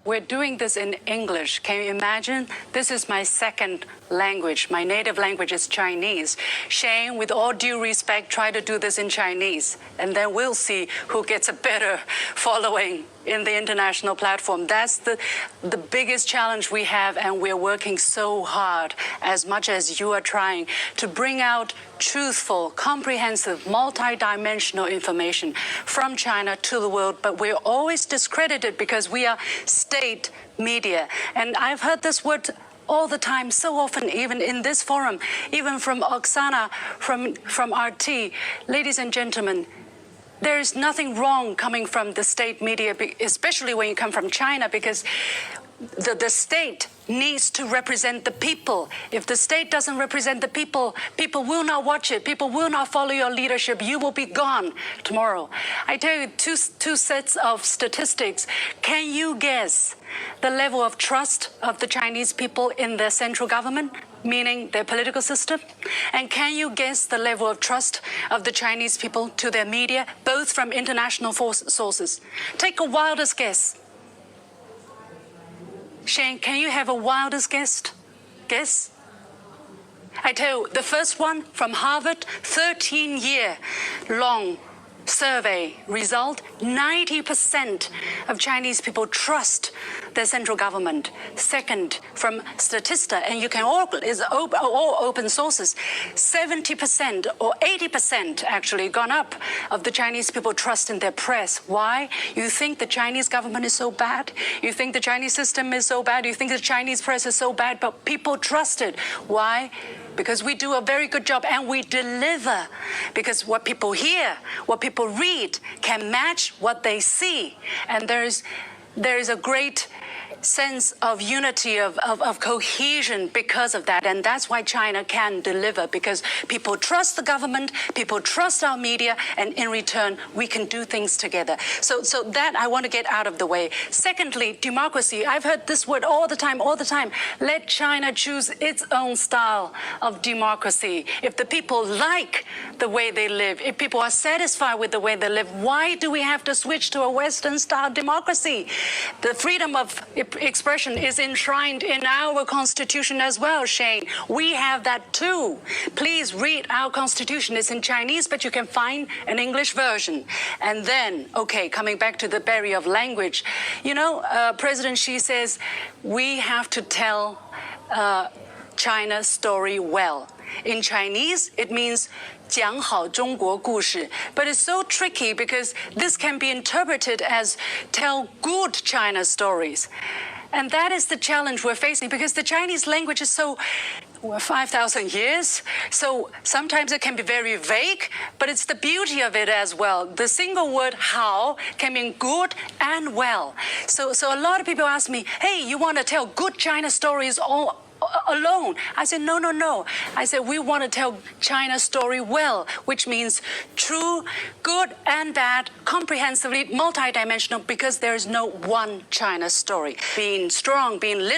We're doing this in English. Can you imagine? This is my second language. My native language is Chinese. Shane, with all due respect, try to do this in Chinese, and then we'll see who gets a better following in the international platform. That's the biggest challenge we have, and we're working so hard, as much as you are trying, to bring out truthful, comprehensive, multi-dimensional information from China to the world, but we're always discredited because we are state media. And I've heard this word all the time, so often, even in this forum, even from Oksana, from RT. Ladies and gentlemen, there is nothing wrong coming from the state media, especially when you come from China, because the state needs to represent the people. If the state doesn't represent the people, people will not watch it. People will not follow your leadership. You will be gone tomorrow. I tell you two sets of statistics. Can you guess the level of trust of the Chinese people in their central government, meaning their political system? And can you guess the level of trust of the Chinese people to their media, both from international sources? Take a wildest guess. Shane, can you have a wildest guess? I tell you, the first one from Harvard, 13-year-long survey result, 90% of Chinese people trust their central government. Second, from Statista, and you can all open sources, 70% or 80% actually gone up of the Chinese people trust in their press. Why? You think the Chinese government is so bad? You think the Chinese system is so bad? You think the Chinese press is so bad? But people trust it. Why? Because we do a very good job and we deliver. Because what people hear, what people read can match what they see. And there is a great sense of unity, of cohesion because of that. And that's why China can deliver, because people trust the government, people trust our media, and in return, we can do things together. So that I want to get out of the way. Secondly, democracy. I've heard this word all the time. Let China choose its own style of democracy. If the people like the way they live, if people are satisfied with the way they live, why do we have to switch to a Western-style democracy? The freedom of expression is enshrined in our constitution as well, Shane. We have that too. Please read our constitution. It's in Chinese, but you can find an English version. And then, okay, coming back to the barrier of language, you know, President Xi says we have to tell China's story well. In Chinese, it means 讲好中国故事. But it's so tricky because this can be interpreted as tell good China stories. And that is the challenge we're facing, because the Chinese language is so 5,000 years. So sometimes it can be very vague, but it's the beauty of it as well. The single word how can mean good and well. So a lot of people ask me, hey, you want to tell good China stories all alone? I said, no. I said, we want to tell China's story well, which means true, good, and bad, comprehensively, multidimensional, because there is no one China story. Being strong, being